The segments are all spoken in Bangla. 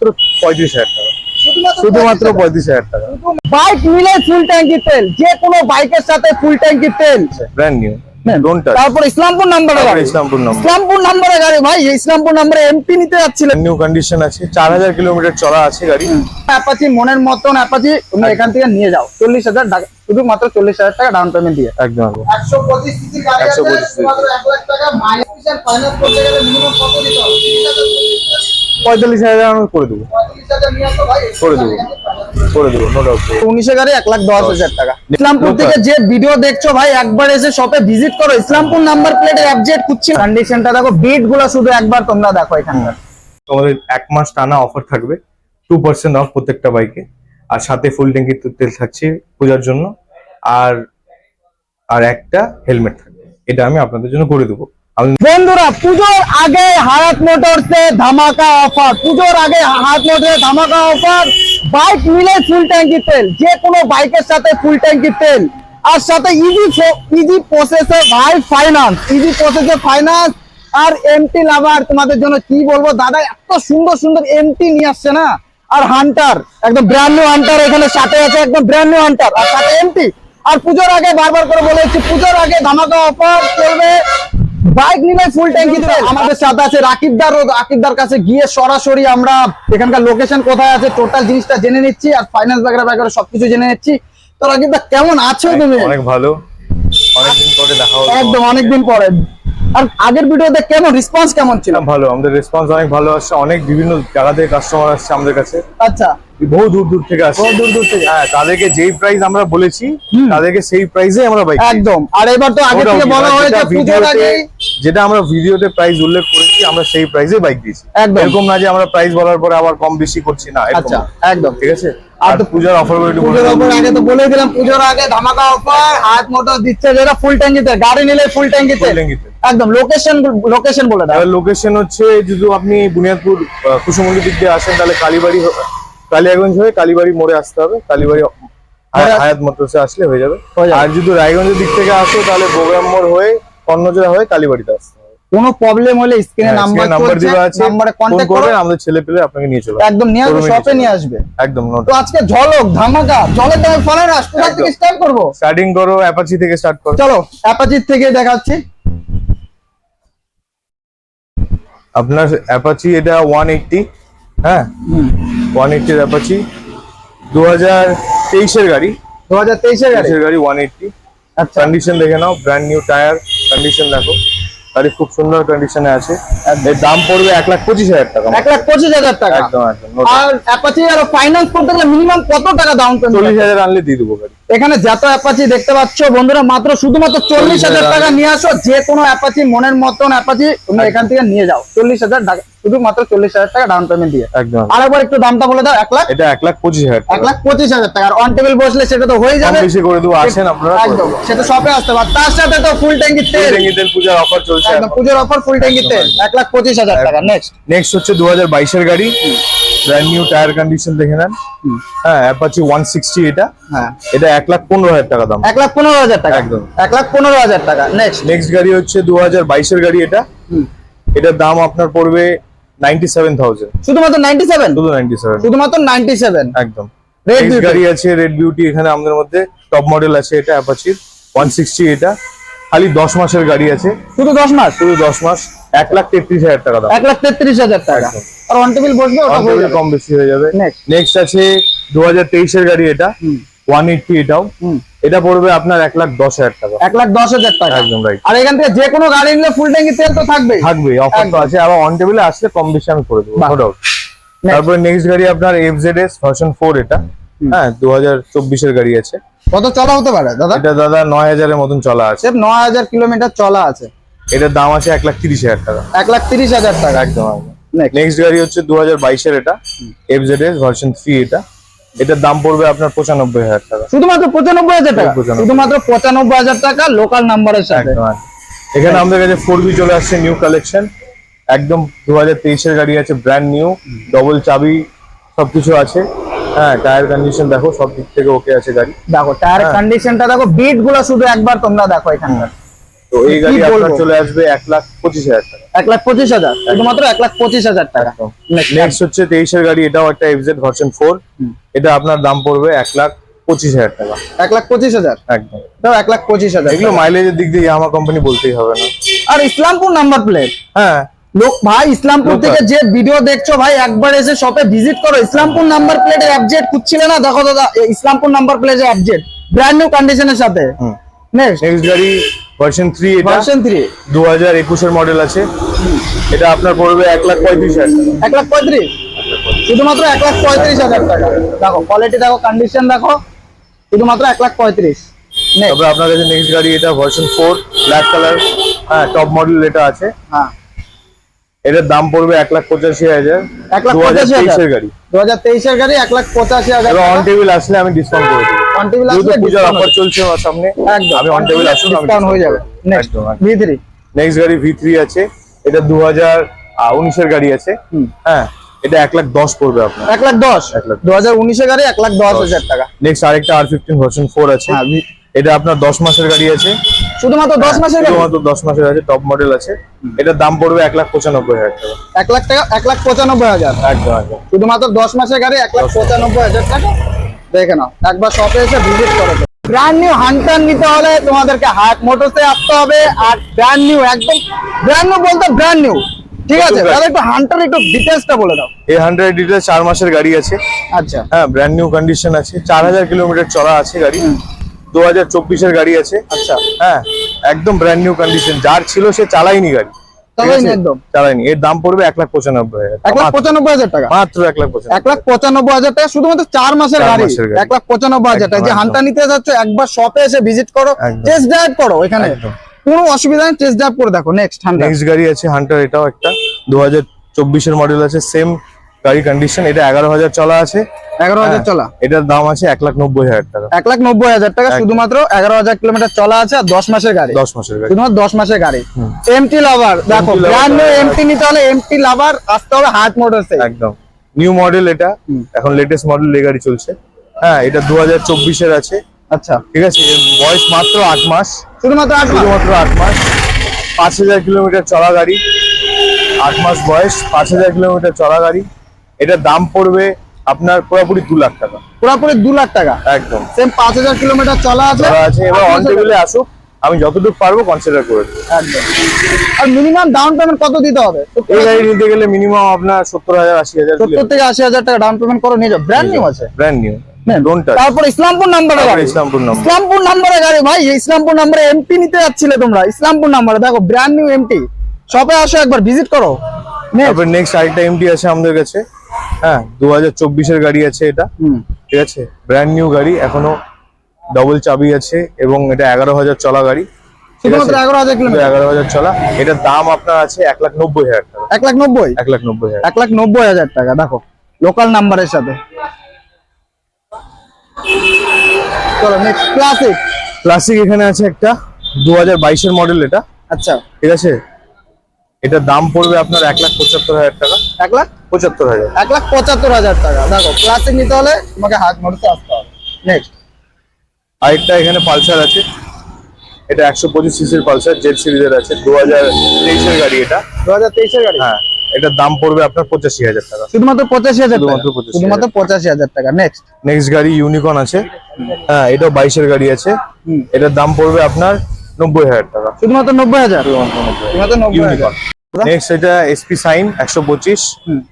মাত্র 35,000 টাকা, শুধুমাত্র 35,000 টাকা। বাইক মিলে ফুল ট্যাঙ্কি তেল, যে কোনো বাইকের সাথে ফুল ট্যাঙ্কি তেল, ব্র্যান্ড নিউ। তারপর ইসলামপুর নাম্বারে গাড়ি, ইসলামপুর নাম্বারে গাড়ি ভাই, ইসলামপুর নাম্বারে এমপি নিতে যাচ্ছিলেন। নিউ কন্ডিশন আছে, 4000 কিলোমিটার চলা আছে গাড়ি। অ্যাপাচি মনের মতন অ্যাপাচি তুমি এখান থেকে নিয়ে যাও 40,000 টাকা, শুধুমাত্র 40,000 টাকা ডাউন পেমেন্ট দিয়ে। একদম 125 সিসি গাড়ি আছে, মাত্র 1 লাখ টাকা মাইলেজ ফাইনান্স করতে গেলে মিনিমাম কত দিতে হবে? 45,000 আমি করে দেবো, 45,000 নিয়ে আসো ভাই, করে দেবো, নো ডাউট। 19 গাড়ি 1,10,000 টাকা। ইসলামপুর থেকে যে ভিডিও দেখছো ভাই, একবার এসে শপে ভিজিট করো। ইসলামপুর নাম্বার প্লেটের অ্যাপজেট খুঁজছি, কন্ডিশনটা দেখো, বিট গুলো শুধু একবার তোমরা দেখো এখানকার। তোমাদের 1 মাস টানা অফার থাকবে, 2% অফ প্রত্যেকটা বাইকে, আর সাথে ফুল ট্যাঙ্কি তেল থাকছে পূজার জন্য, আর একটা হেলমেট থাকবে। এটা আমি আপনাদের জন্য করে দেবো। বন্ধুরা, পুজোর আগে হায়াত মোটরসে ধামাকা অফার, পুজোর আগে হায়াত মোটরসে ধামাকা অফার, বাইক মিলে ফুল ট্যাঙ্কি তেল, যে কোনো বাইকের সাথে ফুল ট্যাঙ্কি তেল, আর সাথে ইজি প্রসেসে ভাই ফাইনান্স, ইজি প্রসেসে ফাইনান্স, আর এমটি লাভার। তোমাদের জন্য কি বলবো দাদা, এত সুন্দর সুন্দর এমটি নিয়ে আসছে না, আর হান্টার একদম ব্র্যান্ড নিউ হান্টার এখানে সাথে আছে, একদম ব্র্যান্ড নিউ হান্টার আর সাথে এমটি। আর পুজোর আগে বারবার করে বলেছি, পুজোর আগে ধামাকা অফার চলবে, বাইক নিলে ফুল ট্যাঙ্কি তেল। আমাদের সাথে আছে রাকিবদার কাছে গিয়ে সরাসরি আমরা এখানকার লোকেশন কোথায় আছে টোটাল জিনিসটা জেনে নিচ্ছি, আর ফাইন্যান্স বাগেরা সবকিছু জেনে নিচ্ছি। তো রাকিবদা কেমন আছো তুমি? অনেক ভালো, অনেকদিন পরে দেখা হলো। একদম অনেকদিন পরে। আর আগের ভিডিওতে কেমন রেসপন্স কেমন ছিল? ভালো, আমাদের রেসপন্স অনেক ভালো আসছে, অনেক বিভিন্ন জায়গা থেকে কাস্টমার আসছে আমাদের কাছে। আচ্ছা, বহু দূর থেকে আসছে, বহু দূর থেকে। হ্যাঁ, তাদেরকে যেই প্রাইস আমরা বলেছি তাদেরকে সেই প্রাইসে আমরা বাইক একদম। আর এবার তো আগে থেকে বলা হয়েছে পুজোর আগে, যেটা আমরা ভিডিওতে প্রাইস উল্লেখ করেছি আমরা সেই প্রাইসে বাইক দিয়েছি। এরকম না যে আমরা প্রাইস বলার পরে আবার কম বেশি করছি না। আচ্ছা, একদম ঠিক আছে। আর তো পূজার অফার পুজোর অফার আগে তো বলে দিলাম, পুজোর আগে ধামাকা অফার হাত মোটর দিচ্ছে, যেটা ফুল ট্যাঙ্কিতে গাড়ি নিলে ফুল ট্যাঙ্কিতে। একদম লোকেশন বলে দাও। লোকেশন হচ্ছে, যদি আপনি বুনিয়াদপুর কুসুমন্ডি দিক দিয়ে আসেন তাহলে কালিয়াগঞ্জ হয়ে কালীবাড়ি মোড়ে আসতে হবে, কালীবাড়ি হায়াত মোটরসে আসলে হয়ে যাবে। আর যদি রায়গঞ্জের দিক থেকে আসো তাহলে বগুড়া মোড় হয়ে কর্ণজোড়া হয়ে কালীবাড়িতে আসতে হবে। কোনো প্রবলেম হলে স্ক্রিনে নাম্বার দেওয়া আছে, নম্বরে কন্টাক্ট করবেন, আমাদের ছেলে পেলে আপনাকে নিয়ে চলে একদম নিয়ে আসবে, শপে নিয়ে আসবে একদম। তো আজকে ঝলক ধামাকা জলের দামে ফলের রাস, কোথা থেকে স্টার্ট করব? স্টার্টিং করো অ্যাপাচি থেকে স্টার্ট করো। চলো অ্যাপাচি থেকে দেখাচ্ছি। আপনার অ্যাপাচি এটা 180, হ্যাঁ 180 এর অ্যাপাচি, 2023 এর গাড়ি, 2023 এর গাড়ি 180। আচ্ছা, কন্ডিশন দেখে নাও, ব্র্যান্ড নিউ টায়ার কন্ডিশন দেখো, গাড়ি খুব সুন্দর কন্ডিশনে আছে। এর দাম পড়বে 1,25,000 টাকা, 1,25,000 টাকা একদম একদম। আর অ্যাপাচি আর ফাইনান্স করতে গেলে মিনিমাম কত টাকা ডাউন পেমেন্ট? 40,000 আনলে দিয়ে দেবো গাড়ি। এখানে যত অ্যাপাচি দেখতে পাচ্ছ বন্ধুরা, মাত্র শুধুমাত্র 40,000 টাকা নিয়ে আসো, যে কোনো অ্যাপাচি মনের মতন অ্যাপাচি তুমি এখান থেকে নিয়ে যাও 40,000 টাকা, শুধুমাত্র 40,000 টাকা ডাউন পেমেন্ট দিয়ে। একদম। আরেকবার একটু দামটা বলে দাও। 1 লাখ, এটা 1,25,000 টাকা, 1,25,000 টাকা। আর অন টেবিল বসলে সেটা তো হয়ে যাবে, বেশি করে দেবো, আসেন আপনারা একদম, সেটা শপে আসতে পারে। তার সাথে তো ফুল ট্যাঙ্কি তেল, পূজার অফার চলছে, একদম পুজোর অফার, ফুল ট্যাঙ্কি তেল 1,25,000 টাকা। নেক্সট হচ্ছে 2022 এর গাড়ি, ব্র্যান্ড নিউ টায়ার কন্ডিশন দেখে নেন। হ্যাঁ, অ্যাপাচি 160 এটা, হ্যাঁ এটা 1,15,000 টাকা দাম, 1,15,000 টাকা, একদম 1,15,000 টাকা। নেক্সট গাড়ি হচ্ছে 2022 এর গাড়ি, এটার দাম আপনার পড়বে 97,000, শুধুমাত্র 97, শুধুমাত্র 97 একদম। নেক্সট গাড়ি আছে রেড বিউটি, এখানে আমাদের মধ্যে টপ মডেল আছে, এটা অ্যাপাচির 160, এটা খালি 10 মাসের গাড়ি আছে, শুধু 10 মাস, শুধু 10 মাস, 1,33,000 টাকা দাম, 1,33,000 টাকা। আর অন টেবিল বসবে, ওটা কম বেশি হয়ে যাবে। নেক্সট আছে 2023 এর গাড়ি, এটা 180, এটাও এটা পড়বে আপনার 1,10,000 টাকা, 1,10,000 টাকা, একদম রাইট। আর এখান থেকে যে কোনো গাড়ি নিলে ফুল ট্যাঙ্কি তেল তো থাকবে, অফার তো আছে, আবার অন টেবিলে আসলে কম বেশি আমি করে দেবো, নো ডাউট। তারপরে নেক্সট গাড়ি আপনার FZS ভার্সন 4, এটা হ্যাঁ 2024 এর গাড়ি আছে। কত চলা হতে পারে দাদা? এটা দাদা 9,000 এর মতন চলা আছে, 9,000 কিলোমিটার চলা আছে। এটার দাম আছে 1,30,000 টাকা, 1,30,000 টাকা, একদম। নেক্সট গাড়ি হচ্ছে 2022 এর, এটা FZS ভার্সন 3, এটার দাম পড়বে আপনার 95,000 টাকা, শুধুমাত্র 95,000 টাকা, শুধুমাত্র 95,000 টাকা লোকাল নাম্বারের সাথে। এখানে আমাদের কাছে 4B চলে আসছে, নিউ কালেকশন, একদম 2023 এর গাড়ি আছে, ব্র্যান্ড নিউ, ডবল চাবি সবকিছু আছে। হ্যাঁ, টায়ার কন্ডিশন দেখো, সব দিক থেকে ওকে আছে গাড়ি। দেখো টায়ার কন্ডিশনটা দেখো, বিট গুলো শুধু একবার তোমরা দেখো এখানকার। তো এই কি গাড়ি আপনার বলবো? চলে আসবে 1,25,000 টাকা। 1,25,000 শুধুমাত্র 1,25,000 টাকা। নেক্সট হচ্ছে 23 এর গাড়ি, এটাও একটা এফজেড ভার্সন 4। এটা আপনার দাম পড়বে 1,25,000 টাকা। 1,25,000 একদম। দাও 1,25,000 এগুলো মাইলেজের দিক দিয়ে ইয়ামাহা কোম্পানি বলতেই হবে না। আর ইসলামপুর নাম্বার প্লেট। হ্যাঁ, লোক ভাই ইসলামপুর Local। থেকে যে ভিডিও দেখছো ভাই একবার এসে শপে ভিজিট করো। ইসলামপুর নাম্বার প্লেটের অ্যাপজেট খুঁজছিলে না, দেখো দাদা এই ইসলামপুর নাম্বার প্লেটের অ্যাপজেট ব্র্যান্ড নিউ কন্ডিশনের সাথে। নেক্সট নেক্সট গাড়ি ভার্সন 3, এটা ভার্সন 3 2021 এর মডেল আছে। এটা আপনার পড়বে 1,35,000 টাকা। 1,35,000 শুধুমাত্র 1,35,000 টাকা। দেখো কোয়ালিটি দেখো, কন্ডিশন দেখো, শুধুমাত্র 1,35,000। নেক্সট তারপর আপনার কাছে নেক্সট গাড়ি, এটা ভার্সন 4 ব্ল্যাক কালার, হ্যাঁ টপ মডেল এটা আছে। হ্যাঁ এটার দাম পড়বে 1,85,000। 1,85,000 এর গাড়ি। 2023 এর গাড়ি 1,85,000 এবার অন টাকা। টেবিল আসলে আমি ডিসকাউন্ট করে দেবো। অন টেবিল যেহেতু আসলে পূজার discount অফার চলছে আমার সামনে, একদম আমি অন টেবিল আসলে ডিসকাউন্ট হয়ে যাবে। নেক্সট একদম। V3 নেক্সট গাড়ি V3 আছে, এটা 2019 এর গাড়ি আছে। হ্যাঁ, এটা 1,10,000 পড়বে আপনার। 1,10,000 1,10,000 2019 এর গাড়ি 1,10,000 টাকা। নেক্সট আরেকটা R15 ভার্সন 4 আছে। হ্যাঁ, এটা আপনার 10 মাসের গাড়ি আছে। শুধুমাত্র 10 মাসের গাড়ি, শুধুমাত্র 10 মাসের আছে, টপ মডেল আছে। এটার দাম পড়বে 1,95,000 টাকা। 1,00,000 টাকা, 1,95,000 একদম একদম। শুধুমাত্র 10 মাসের গাড়ি 1,95,000 টাকা। দেখে নাও, একবার শপে এসে ভিজিট করো। ব্র্যান্ড নিউ হান্টার নিতে হলে তোমাদেরকে হায়াত মোটরসে আসতে হবে। আর ব্র্যান্ড নিউ, একদম ব্র্যান্ড নিউ বলতে ব্র্যান্ড নিউ, ঠিক আছে? তাহলে একটু হান্টার একটু ডিটেইলসটা বলে দাও। এই 100 ডিটেইলস 4 মাসের গাড়ি আছে। আচ্ছা, হ্যাঁ, ব্র্যান্ড নিউ কন্ডিশন আছে, 4,000 কিলোমিটার চলা আছে গাড়ি। 2024 এর গাড়ি আছে। আচ্ছা, হ্যাঁ, একদম ব্র্যান্ড নিউ কন্ডিশন। যার ছিল সে চালায়নি গাড়ি, ঠিক চালায়নি আছে? একদম। চালায়নি। এর দাম পড়বে 1,95,000 টাকা। 1,95,000 টাকা। মাত্র 1,95,000। 1,95,000 টাকা শুধুমাত্র 4 মাসের 4 গাড়ি। মাসের গাড়ি। 1,95,000 টাকা। যে একদম, হান্টার নিতে যাচ্ছ একবার শপে এসে ভিজিট করো, একদম। টেস্ট ড্রাইভ করো এখানে, একদম। কোনো অসুবিধা নেই, টেস্ট ড্রাইভ করে দেখো। নেক্সট হান্টার নেক্সট গাড়ি আছে হান্টার, এটাও একটা 2024 এর মডেল আছে, সেম গাড়ি কন্ডিশন। এটা 11,000 চলা আছে। 11,000 হ্যাঁ, চলা। এটার দাম আছে 1,90,000 টাকা। 1,90,000 টাকা একদম। শুধুমাত্র 11,000 কিলোমিটার চলা আছে আর 10 মাসের গাড়ি। 10 মাসের গাড়ি। শুধুমাত্র 10 মাসের গাড়ি। এমটি লাভার দেখো, MT lover ব্র্যান্ড নিউ টা- এমটি নিতে হলে এমটি লাভার আসতে হবে হায়াত মোটরসে। একদম নিউ মডেল এটা, এখন লেটেস্ট মডেল এই গাড়ি চলছে। হ্যাঁ, এটা 2024 এর আছে। আচ্ছা, ঠিক আছে, এর বয়স মাত্র 8 মাস। শুধুমাত্র 8 মাস। শুধুমাত্র 8 মাস, 5,000 কিলোমিটার চলা গাড়ি। 8 মাস বয়স, 5,000 কিলোমিটার চলা গাড়ি। এটার দাম পড়বে আপনার পুরোপুরি 2 লাখ টাকা। পুরোপুরি 2 লাখ টাকা। একদম সেম 5,000 কিলোমিটার চলা আছে। চলা আছে। এবার 8 অন মাসের টেবিলে আসুক, আমি যতটুকু পারবো কনসিডার করে দেবো। গাড়ি। একদম। আর মিনিমাম ডাউন পেমেন্ট কত দিতে হবে? এই গাড়ি নিতে গেলে মিনিমাম আপনার 70,000 80,000 70 থেকে 80,000 টাকা ডাউন পেমেন্ট করে নিয়ে যাও। ব্র্যান্ড নিউ আছে। Brand new, don't touch. তারপর ইসলামপুর নাম্বারে গাড়ি। ইসলামপুর নাম্বার। ইসলামপুর নাম্বারে গাড়ি ভাই, ইসলামপুর নাম্বারে এমটি নিতে যাচ্ছিলে তোমরা, ইসলামপুর নাম্বারে দেখো ব্র্যান্ড নিউ এমটি। শপে আসো একবার ভিজিট করো। তারপর নেক্সট আরেকটা এমটি আছে আমাদের কাছে। হ্যাঁ, 2024 এর গাড়ি আছে এটা। ঠিক আছে, ব্র্যান্ড নিউ গাড়ি, এখনো ডবল চাবি আছে এবং এটা 11,000 চলা গাড়ি। ঠিক আছে? শুধুমাত্র 11,000 কিলোমিটার। 11,000 চলা। এটার দাম আপনার আছে 1,90,000 টাকা। 1,90,000 1,90,000। 1,90,000 টাকা। দেখো লোকাল নাম্বারের সাথে। চলো নেক্সট ক্লাসিক। ক্লাসিক এখানে আছে একটা 2022 এর মডেল এটা। আচ্ছা, ঠিক আছে, এটার দাম পড়বে আপনার 1,75,000 টাকা। 1,75,000 75,000। টাকা। দেখো ক্লাসিক নিতে হলে তোমাকে হাত মোটরসে আসতে হবে। নেক্সট আরেকটা এখানে পালসার আছে, এটা 125 সিসির পালসার, জেড সিরিজের আছে, 2023 এর গাড়ি এটা। 2023 এর গাড়ি। হ্যাঁ, এটার দাম পড়বে আপনার 85,000 টাকা। শুধুমাত্র 85,000 টাকা। শুধুমাত্র 85,000 শুধুমাত্র 85,000 টাকা। নেক্সট নেক্সট গাড়ি ইউনিকর্ন আছে। হ্যাঁ, এটাও 22 এর গাড়ি আছে। এটার দাম পড়বে আপনার 90,000 টাকা। শুধুমাত্র 90,000। শুধুমাত্র 90,000। ইউনিকর্ন। নেক্সট এটা এসপি সাইন 125।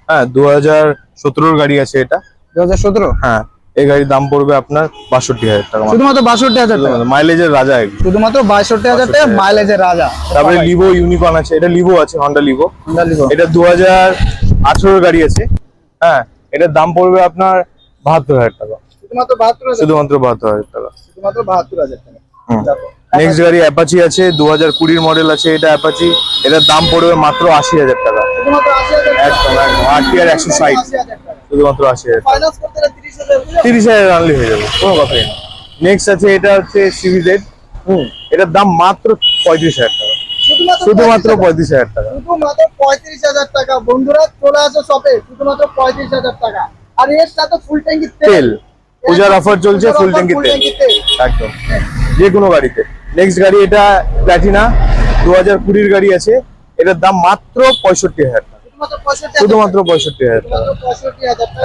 হ্যাঁ, 2017 এর গাড়ি আছে এটা। 2017। হ্যাঁ, এই গাড়ির দাম পড়বে আপনার 62,000 টাকা। শুধুমাত্র 62,000 টাকা। মাইলেজের রাজা এগুলো। শুধুমাত্র 62,000 টাকা মাইলেজের রাজা। তারপরে লিভো ইউনিকর্ন আছে, এটা লিভো আছে, হন্ডা লিভো। Honda Livo। এটা 2018 গাড়ি আছে। হ্যাঁ, এটার দাম পড়বে আপনার 72,000 টাকা। শুধুমাত্র 72,000। শুধুমাত্র 72,000 টাকা। শুধুমাত্র 72,000 টাকা। দেখো নেক্সট গাড়ি অ্যাপাচি আছে, 2020 মডেল আছে এটা অ্যাপাচি। এটার দাম পড়বে মাত্র 80,000 টাকা। শুধুমাত্র 80,000 টাকা। একদম একদম, RTR 160। 80,000 টাকা। শুধুমাত্র 80,000 টাকা। ফাইনান্স করতে গেলে 30,000 বুঝলে? 30,000 আনলে হয়ে যাবে, কোনো কথাই না। নেক্সট আছে এটা হচ্ছে সিভিজেড। এটার দাম মাত্র 35,000 টাকা। শুধুমাত্র 35,000 টাকা। শুধুমাত্র 35,000 টাকা। বন্ধুরা চলে আসো শপে, শুধুমাত্র 35,000 টাকা। আর এর সাথে ফুল ট্যাঙ্কি তেল। পূজার অফার চলছে, ফুল ট্যাঙ্কি তেল। একদম, যে কোনো গাড়িতে। নেক্সট গাড়ি এটা প্ল্যাটিনা 2020 গাড়ি আছে, এটার দাম মাত্র 65,000 টাকা, শুধুমাত্র 65,000 টাকা।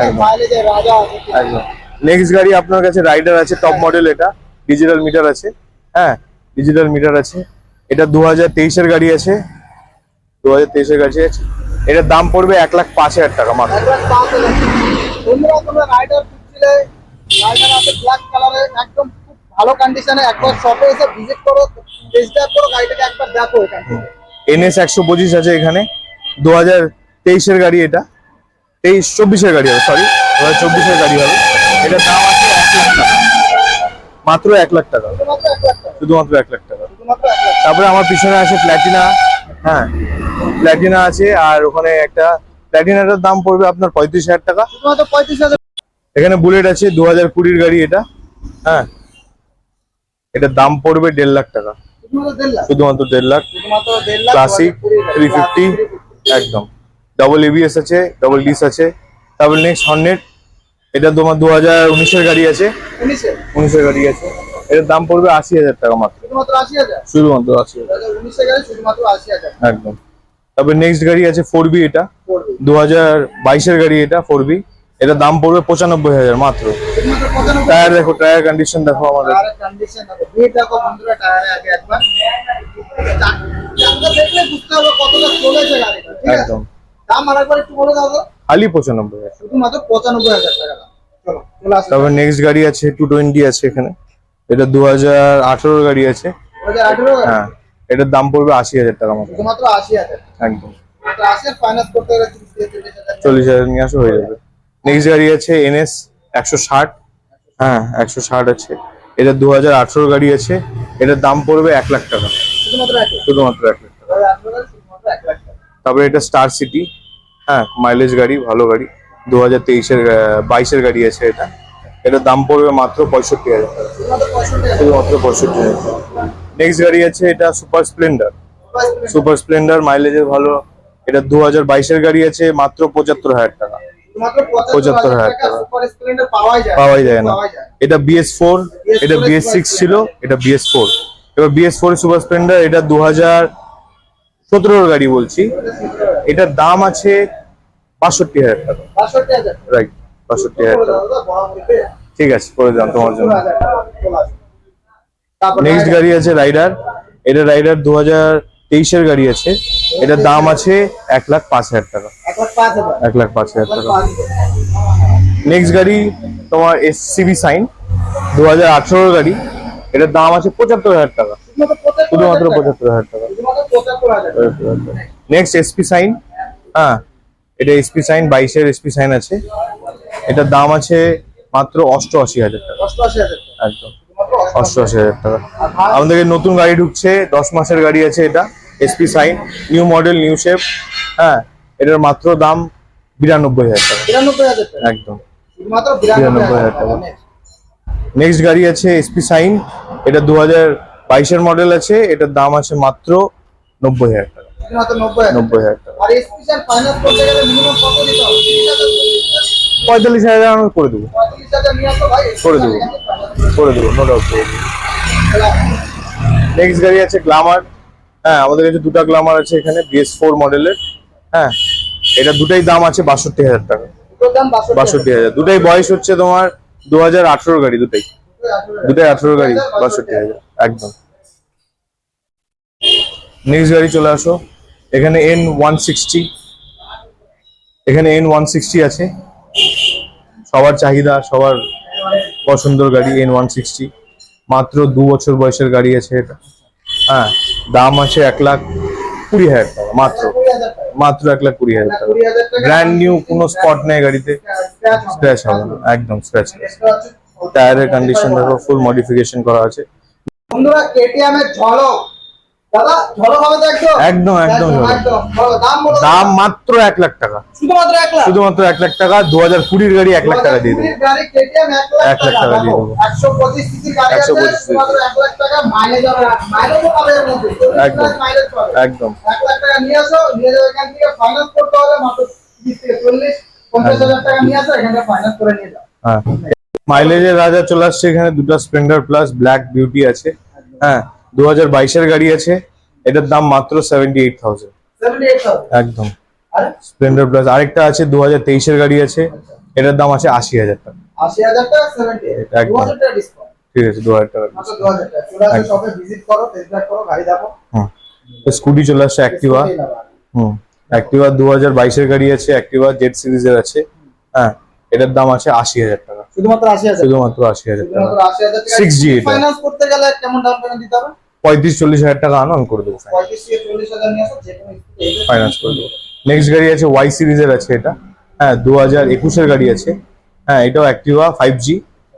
একদম। একদম। নেক্সট গাড়ি আপনার কাছে রাইডার আছে, টপ মডেল, এটা ডিজিটাল মিটার আছে। হ্যাঁ, ডিজিটাল মিটার আছে। এটা 2023 এর গাড়ি আছে, 2023 এর গাড়ি আছে। এটার দাম পড়বে 1,05,000 টাকা মাত্র। একদম খুব ভালো কন্ডিশনে, একবার শপে এসে ভিজিট করো, টেস্ট ড্রাইভ করো, গাড়িটাকে একবার দেখো এখান থেকে। NS 125 আছে এখানে, 2023 এর গাড়ি, এটা 24 এর গাড়ি হবে, সরি 2024 এর গাড়ি হবে। এটার দাম আছে 1 লাখ টাকা, মাত্র 1 লাখ টাকা, শুধুমাত্র 1 লাখ টাকা। তারপরে আমার পিছনে আছে প্ল্যাটিনা। হ্যাঁ, প্ল্যাটিনা আছে, আর ওখানে একটা প্ল্যাটিনাটার দাম পড়বে আপনার 35,000 টাকা। শুধুমাত্র 35,000। এখানে বুলেট আছে, 2020 এর গাড়ি এটা। হ্যাঁ, এটার দাম পড়বে 1.5 লাখ টাকা, শুধুমাত্র 1.5 লাখ। ক্লাসিক 350 একদম, ডাবল ABS আছে, ডাবল ডিস আছে। তারপর নেক্সট হর্নেট, এটা তোমার 2019 এর গাড়ি আছে, 19 এর গাড়ি আছে। এটার দাম পড়বে 80,000 টাকা মাত্র, শুধুমাত্র 80,000। শুধুমাত্র 80,000। 2019 এর গাড়ি শুধুমাত্র 80,000। একদম। তারপর নেক্সট গাড়ি আছে 4B, এটা 2022 এর গাড়ি, এটা 4B। এটার দাম পড়বে 95,000 মাত্র। শুধুমাত্র 95,000। টায়ার দেখো, টায়ার কন্ডিশন দেখো আমাদের। টায়ারের কন্ডিশন দেখো, ভিড় দেখো বন্ধুরা, টায়ারে আগে একবার চাকা দেখলে বুঝতে হবে কতটা চলেছে গাড়িটা, ঠিক আছে? একদম। দাম আরেকবার একটু বলে দাও তো। খালি 95,000। শুধুমাত্র 95,000 টাকা দাম। চলো চলে আসো। তারপর নেক্সট গাড়ি আছে 220 আছে এখানে, এটা 2018 গাড়ি আছে। 2018 হ্যাঁ, এটার দাম পড়বে 80,000 টাকা মাত্র, শুধুমাত্র 80,000। একদম। মাত্র 80 ফাইনান্স করতে গেলে 40,000। 40,000 নিয়ে আসো, হয়ে যাবে। নেক্সট গাড়ি আছে NS 160। হ্যাঁ, 160 আছে। এটা 2018 গাড়ি আছে। এটার দাম পড়বে 1 লাখ টাকা, শুধুমাত্র 1 লাখ। শুধুমাত্র 1 লাখ টাকা। 2018 গাড়ি শুধুমাত্র 1 লাখ টাকা। তারপরে এটা স্টার সিটি। হ্যাঁ, মাইলেজ গাড়ি, ভালো গাড়ি, 22 এর গাড়ি আছে এটা। এটার দাম পড়বে মাত্র 65,000 টাকা, শুধুমাত্র 65,000। শুধুমাত্র 65,000 টাকা। নেক্সট গাড়ি আছে এটা সুপার স্প্লেন্ডার। সুপার স্প্লেন্ডার মাইলেজের ভালো, এটা 2022 এর গাড়ি আছে, মাত্র 75,000 টাকা, শুধুমাত্র 75,000 টাকা। সুপার স্প্লেন্ডার পাওয়াই যায় না। এটা BS4, এটা BS6 ছিল, এটা BS4। এবার BS4 সুপার স্প্লেন্ডার, এটা 2017 এর গাড়ি বলছি। এটার দাম আছে 62,000 টাকা, 62,000। রাইট, 62,000 টাকা। ঠিক আছে, করে দিলাম তোমার জন্য। নেক্সট গাড়ি আছে রাইডার। এটা রাইডার 2023 এর গাড়ি আছে। এটার দাম আছে 1,05,000 টাকা, 1,05,000 টাকা। নেক্সট গাড়ি তোমার SCV সাইন, 2018 এর গাড়ি। এটার দাম আছে 75,000 টাকা, শুধুমাত্র 75,000 টাকা। Next SP sign. হ্যাঁ, এটা SP সাইন 22 এর SP সাইন আছে। এটার দাম আছে মাত্র 88,000 টাকা, 88,000। একদম 88,000 টাকা। আমাদের নতুন গাড়ি ঢুকছে, 10 মাসের গাড়ি আছে এটা, SP sign, new model, new shape. হ্যাঁ, এটার মাত্র দাম 92,000 টাকা, 92,000 টাকা। একদম শুধুমাত্র 92,000 টাকা। নেক্সট গাড়ি আছে SP সাইন, এটা 2022 এর মডেল আছে। এটার দাম আছে মাত্র 90,000 টাকা, শুধুমাত্র 90,000। 90,000 টাকা। আর স্পেশাল ফাইনান্স করতে গেলে মিনিমাম কত দিতে হবে? 45,000 আমি করে দেবো, 35,000 নিয়ে আসো ভাই। করে দেবো, করে দেবো, নো ডাউট। নেক্সট গাড়ি আছে গ্ল্যামার। হ্যাঁ, আমাদের কাছে দুটো গ্ল্যামার আছে এখানে, BS4 মডেলের। হ্যাঁ, এটা দুটাই দাম আছে 62,000 টাকা, দুটোর দাম 62,000। 62,000। দুটাই বয়স হচ্ছে তোমার 2018 গাড়ি, দুটাই 18 গাড়ি, 62,000 একদম। নেক্সট গাড়ি চলে আসো, এখানে N160। এখানে N160 আছে, সবার চাহিদা, সবার পছন্দের গাড়ি N160। মাত্র 2 বছর বয়সের গাড়ি আছে এটা। হ্যাঁ, দাম আছে 1,20,000 টাকা মাত্র, 20,000 টাকা। মাত্র 1,20,000 টাকা। 20,000 টাকা। ব্র্যান্ড নিউ, কোনো স্পট নেই গাড়িতে, স্ক্র্যাচ হবে না, একদম স্ক্র্যাচ। টায়ারের কন্ডিশন দেখো, ফুল মডিফিকেশন করা আছে। বন্ধুরা, KTM এর ঝলক, দাদা ঝলক হবে তো একদম? একদম, একদম ঝলক। একদম ঝলক। দাম বলো। দাম মাত্র 1 লাখ টাকা, শুধুমাত্র 1 লাখ। শুধুমাত্র 1 লাখ টাকা। 2020 গাড়ি 1 লাখ টাকা দিয়ে দেবো, 2020 গাড়ি KTM 1 লাখ 1 লাখ টাকা দিয়ে দেবো। 125 সিসি গাড়ি আছে, 125 সিসি। শুধুমাত্র 1 লাখ টাকা। মাইলেজ হবে, মাইলেজও পাবে এর মধ্যে, একদম। মাইলেজ পাবে। একদম 1 লাখ টাকা নিয়ে আসো, নিয়ে যাও। এখান থেকে ফাইনান্স করতে হবে মাত্র 30 থেকে 40, 50,000 টাকা নিয়ে আসো, এখান থেকে ফাইনান্স করে নিয়ে যাও। হ্যাঁ, মাইলেজের রাজা চলে আসছে এখানে। দুটো স্প্লেন্ডার প্লাস ব্ল্যাক বিউটি আছে। হ্যাঁ, 2022 এর গাড়ি আছে। এটার দাম মাত্র 78,000। 78,000 একদম। আরে স্প্লেন্ডার প্লাস আরেকটা আছে 2023 এর গাড়ি আছে, এটার দাম আছে 80,000 টাকা। 80,000 টাকা 78 একদম। 2000 টাকা ডিসকাউন্ট। ঠিক আছে, 2000 টাকা। মাত্র 2000 টাকা। চলে আসো শপে ভিজিট করো, টেস্ট ড্রাইভ করো, গাড়ি দেখো। হুম। তো স্কুটি চলে আসছে অ্যাক্টিভা। হুম। অ্যাক্টিভা 2022 এর গাড়ি আছে, অ্যাক্টিভা জেড সিরিজের আছে। হ্যাঁ, এটার দাম আছে 80,000 টাকা। শুধুমাত্র 80,000। শুধুমাত্র 80,000 টাকা। শুধুমাত্র 80,000 টাকা। 6G এটা। ফাইন্যান্স করতে গেলে কেমন ডাউন পেমেন্ট দিতে হবে? 35-40 হাজার টাকা আনো, আমি করে দেবো 35 থেকে 40,000 নিয়ে আসো, যে কোনো স্কুটি ফাইন্যান্স করে দেবো। নেক্সট গাড়ি আছে ওয়াই সিরিজের আছে এটা। হ্যাঁ, 2021 এর গাড়ি আছে। হ্যাঁ, এটাও অ্যাক্টিভা 5G,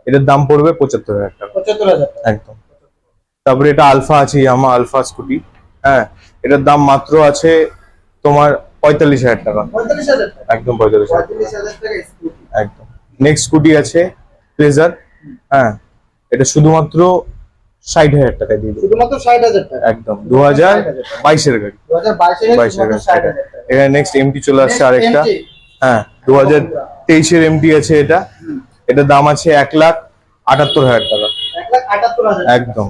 এটার দাম পড়বে 75,000 টাকা। 75,000 টাকা। একদম। তারপরে এটা আলফা আছে, ইয়ামা আলফা স্কুটি। হ্যাঁ, এটার দাম মাত্র আছে তোমার 45,000 টাকা। 45,000 টাকা। একদম 45,000 টাকা। 45,000 টাকা স্কুটি। একদম। নেক্সট স্কুটি আছে প্লেজার। হ্যাঁ, এটা শুধুমাত্র 60,000 টাকায় দিয়ে দেবো। শুধুমাত্র 60,000 টাকা। একদম 2022 এর গাড়ি। 2022 এর 22 এর শুধুমাত্র গাড়ি। 60,000 টাকা। এখানে নেক্সট এমটি চলে আসছে আরেকটা। MT হ্যাঁ, 2023 এর এমটি আছে এটা। এটার দাম আছে 1,78,000 টাকা। 1,78,000 টাকা। একদম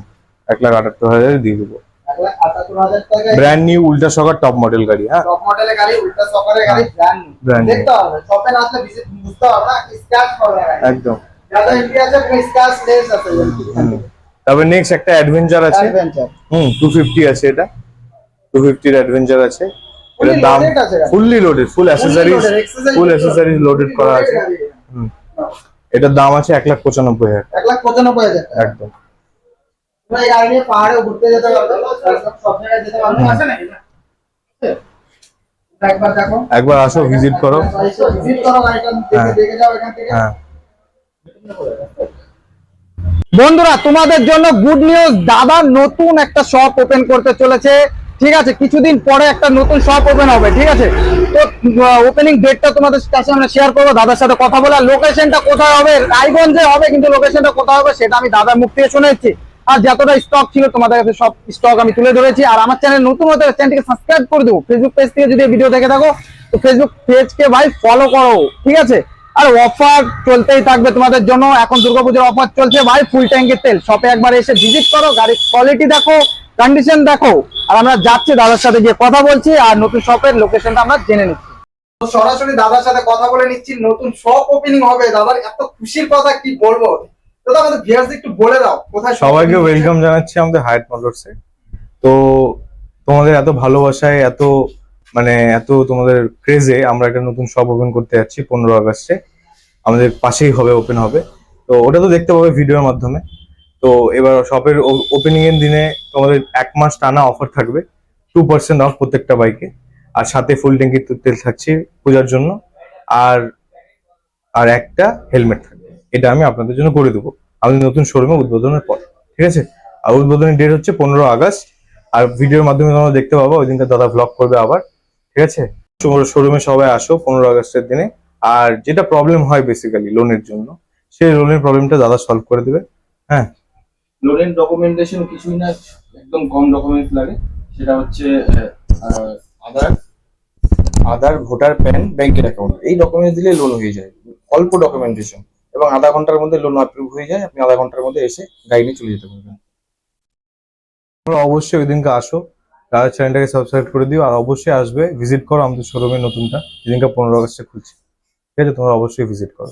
1,78,000 দিয়ে দেবো। 1,78,000 টাকা। ব্র্যান্ড নিউ উল্টা শকার টপ মডেল গাড়ি। হ্যাঁ, টপ মডেলের গাড়ি, উল্টা সকারের গাড়ি, ব্র্যান্ড brand new। দেখতে হবে, শপে না আসলে ভিজিট বুঝতে হবে না, স্ক্র্যাচ হবে না। একদম। যাদের ইন্ডিয়া আছে কোনো স্ক্র্যাচ লেস আছে। তারপরে নেক্সট একটা অ্যাডভেঞ্চার আছে। অ্যাডভেঞ্চার 250 আছে এটা। 250 এর অ্যাডভেঞ্চার আছে। Fully এটার দাম loaded আছে গাড়ি। ফুললি লোডেড, ফুল অ্যাক্সেসরিজ, accessories ফুল অ্যাক্সেসরিজ লোডেড করা আছে। গাড়ি। হুম। এটার দাম আছে 1,95,000 টাকা। 1,95,000 টাকা। একদম। তোমরা এই গাড়ি নিয়ে পাহাড়ে ঘুরতে যেতে পারবে, সব জায়গায় যেতে পারবে, আছে নাকি না? একবার দেখো, একবার আসো, ভিজিট করো। ভিজিট করো, গাড়িটা হ্যাঁ। দেখে যাও এখান থেকে। হ্যাঁ, বন্ধুরা তোমাদের জন্য গুড নিউজ, দাদা নতুন একটা শপ ওপেন করতে চলেছে। ঠিক আছে, কিছুদিন পরে একটা নতুন শপ ওপেন হবে। ঠিক আছে, তো ওপেনিং ডেটটা তোমাদের কাছে আমরা শেয়ার করবো, দাদার সাথে কথা বলে। লোকেশনটা কোথায় হবে, রায়গঞ্জে হবে, কিন্তু লোকেশনটা কোথায় হবে সেটা আমি দাদার মুখ থেকে শুনেছি। আর যতটা স্টক ছিল তোমাদের কাছে সব স্টক আমি তুলে ধরেছি। আর আমার চ্যানেল নতুন হতে চ্যানেলটিকে সাবস্ক্রাইব করে দেবো। ফেসবুক পেজ থেকে যদি ভিডিও দেখে থাকো তো ফেসবুক পেজকে ভাই ফলো করো। ঠিক আছে, আর অফার চলতেই থাকবে তোমাদের জন্য। এখন দুর্গাপুজোর অফার চলছে ভাই, ফুল ট্যাঙ্কের তেল। শপে একবার এসে ভিজিট করো, গাড়ির কোয়ালিটি দেখো, কন্ডিশন দেখো। আর আমরা যাচ্ছি দাদার সাথে গিয়ে কথা বলছি, আর নতুন শপের লোকেশনটা আমরা জেনে নিচ্ছি। তো সরাসরি দাদার সাথে কথা বলে নিচ্ছি, নতুন শপ ওপেনিং হবে। দাদার এত খুশির কথা কি বলবো। তো আমাদের ভিউয়ার্স একটু বলে দাও কোথায় shop সবাইকে opening ওয়েলকাম জানাচ্ছি আমাদের হায়াত মোটরসে। তো তোমাদের এত ভালোবাসায়, এত মানে এত তোমাদের ক্রেজে আমরা একটা নতুন শপ ওপেন করতে যাচ্ছি 15 আগস্টে। আমাদের পাশেই হবে, ওপেন হবে। তো ওটা তো দেখতে পাবে ভিডিওর মাধ্যমে। তো এবার শপের ওপেনিং এর দিনে তোমাদের 1 মাস টানা অফার থাকবে, 2% অফ প্রত্যেকটা বাইকে। আর সাথে ফুল ট্যাঙ্কির তেল থাকছে পূজার জন্য। আর আর একটা হেলমেট থাকবে। এটা আমি আপনাদের জন্য করে দেবো আমাদের নতুন শোরুমে উদ্বোধনের পর। ঠিক আছে, আর উদ্বোধনের ডেট হচ্ছে 15 আগস্ট। আর ভিডিওর মাধ্যমে তোমরা দেখতে পাবো, ওই দিনটা দাদা ব্লগ করবে আবার। ঠিক আছে, শোরুমে সবাই আসো 15 আগস্টের দিনে। আর যেটা প্রবলেম হয় বেসিক্যালি লোনের জন্য, সেই লোনের প্রবলেমটা দাদা সলভ করে দেবে। হ্যাঁ, লোনের ডকুমেন্টেশন কিছুই না, একদম কম ডকুমেন্ট লাগে। সেটা হচ্ছে আধার, ভোটার, প্যান, ব্যাংকের অ্যাকাউন্ট, এই ডকুমেন্টস দিলে লোন হয়ে যায়। অল্প ডকুমেন্টেশন এবং আধা ঘন্টার মধ্যে লোন অ্যাপ্রুভ হয়ে যায়। আপনি আধা ঘন্টার মধ্যে এসে গাড়ি নিয়ে চলে যেতে পারবেন। তোমরা অবশ্যই ওই দিনকে আসো, দাদার চ্যানেলটাকে সাবস্ক্রাইব করে দিও। আর অবশ্যই আসবে, ভিজিট করো আমাদের শোরুমে নতুনটা, যেদিনকে 15 আগস্টে খুলছে। ঠিক আছে, তোমরা অবশ্যই ভিজিট করো।